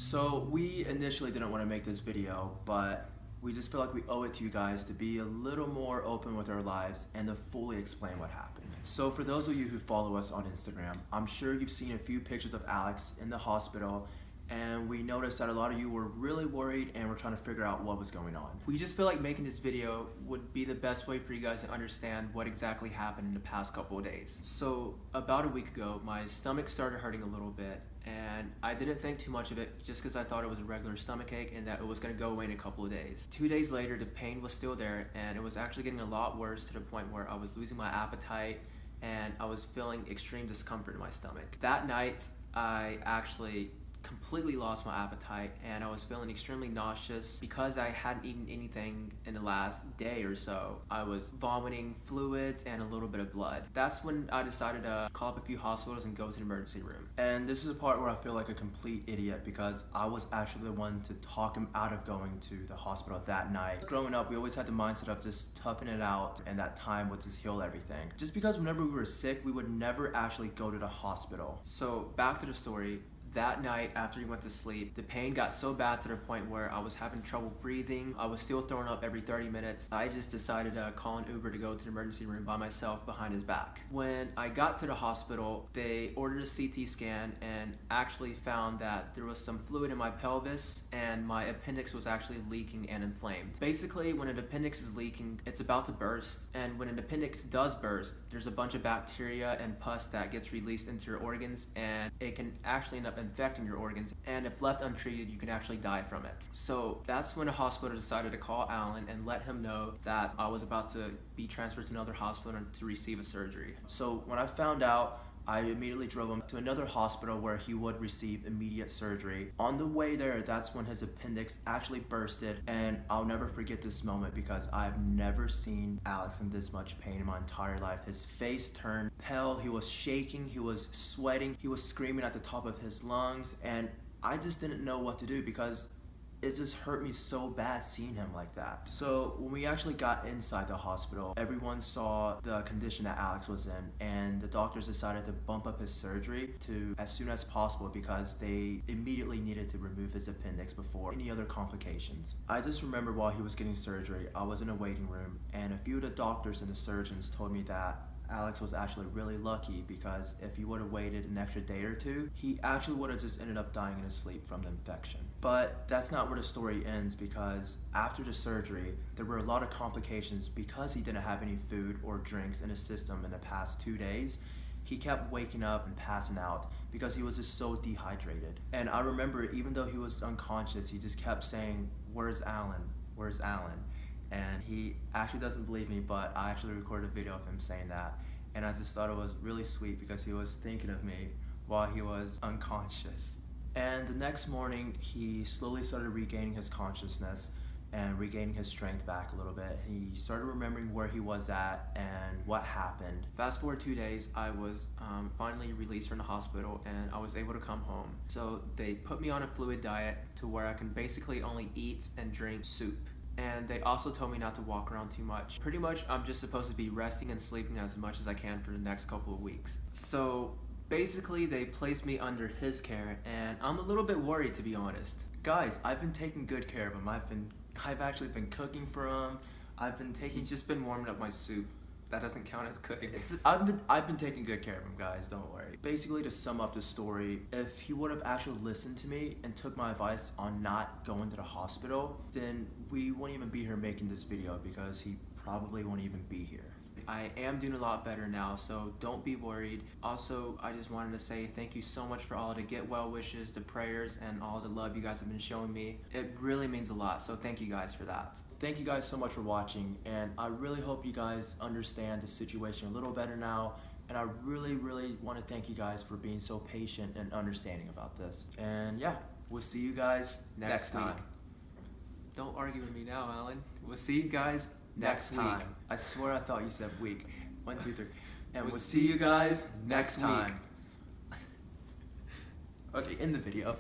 So we initially didn't want to make this video, but we just feel like we owe it to you guys to be a little more open with our lives and to fully explain what happened. So for those of you who follow us on Instagram, I'm sure you've seen a few pictures of Alex in the hospital, and we noticed that a lot of you were really worried and were trying to figure out what was going on. We just feel like making this video would be the best way for you guys to understand what exactly happened in the past couple of days. So about a week ago, my stomach started hurting a little bit, and I didn't think too much of it just because I thought it was a regular stomach ache and that it was going to go away in a couple of days. 2 days later, the pain was still there, and it was actually getting a lot worse to the point where I was losing my appetite and I was feeling extreme discomfort in my stomach. That night, I actually completely lost my appetite and I was feeling extremely nauseous because I hadn't eaten anything in the last day or so. I was vomiting fluids and a little bit of blood. That's when I decided to call up a few hospitals and go to the emergency room. And this is the part where I feel like a complete idiot because I was actually the one to talk him out of going to the hospital that night. Growing up, we always had the mindset of just toughing it out and that time would just heal everything. Just because whenever we were sick, we would never actually go to the hospital. So back to the story. That night, after he went to sleep, the pain got so bad to the point where I was having trouble breathing. I was still throwing up every 30 minutes. I just decided to call an Uber to go to the emergency room by myself behind his back. When I got to the hospital, they ordered a CT scan and actually found that there was some fluid in my pelvis and my appendix was actually leaking and inflamed. Basically, when an appendix is leaking, it's about to burst, and when an appendix does burst, there's a bunch of bacteria and pus that gets released into your organs, and it can actually end up infecting your organs, and if left untreated, you can actually die from it. So that's when the hospital decided to call Alan and let him know that I was about to be transferred to another hospital to receive a surgery. So when I found out, I immediately drove him to another hospital where he would receive immediate surgery. On the way there, that's when his appendix actually bursted, and I'll never forget this moment because I've never seen Alex in this much pain in my entire life. His face turned pale, he was shaking, he was sweating, he was screaming at the top of his lungs, and I just didn't know what to do because it just hurt me so bad seeing him like that. So when we actually got inside the hospital, everyone saw the condition that Alex was in, and the doctors decided to bump up his surgery to as soon as possible because they immediately needed to remove his appendix before any other complications. I just remember while he was getting surgery, I was in a waiting room, and a few of the doctors and the surgeons told me that Alex was actually really lucky because if he would have waited an extra day or two, he actually would have just ended up dying in his sleep from the infection. But that's not where the story ends, because after the surgery, there were a lot of complications because he didn't have any food or drinks in his system in the past 2 days. He kept waking up and passing out because he was just so dehydrated. And I remember even though he was unconscious, he just kept saying, "Where's Alan? Where's Alan?" And he actually doesn't believe me, but I actually recorded a video of him saying that. And I just thought it was really sweet because he was thinking of me while he was unconscious. And the next morning, he slowly started regaining his consciousness and regaining his strength back a little bit. He started remembering where he was at and what happened. Fast forward 2 days, I was finally released from the hospital and I was able to come home. So they put me on a fluid diet to where I can basically only eat and drink soup. And they also told me not to walk around too much. Pretty much, I'm just supposed to be resting and sleeping as much as I can for the next couple of weeks. So basically, they placed me under his care, and I'm a little bit worried, to be honest. Guys, I've been taking good care of him. I've actually been cooking for him. He's just been warming up my soup. That doesn't count as cooking. I've been taking good care of him, guys, don't worry. Basically, to sum up the story, if he would have actually listened to me and took my advice on not going to the hospital, then we wouldn't even be here making this video because he probably won't even be here. I am doing a lot better now, so don't be worried. Also, I just wanted to say thank you so much for all the get well wishes, the prayers, and all the love you guys have been showing me. It really means a lot, so thank you guys for that. Thank you guys so much for watching, and I really hope you guys understand the situation a little better now, and I really want to thank you guys for being so patient and understanding about this. And yeah, we'll see you guys next time. Don't argue with me now, Alan. We'll see you guys next week. I swear I thought you said week. 1, 2, 3. And we'll see you guys next time. Okay, in the video.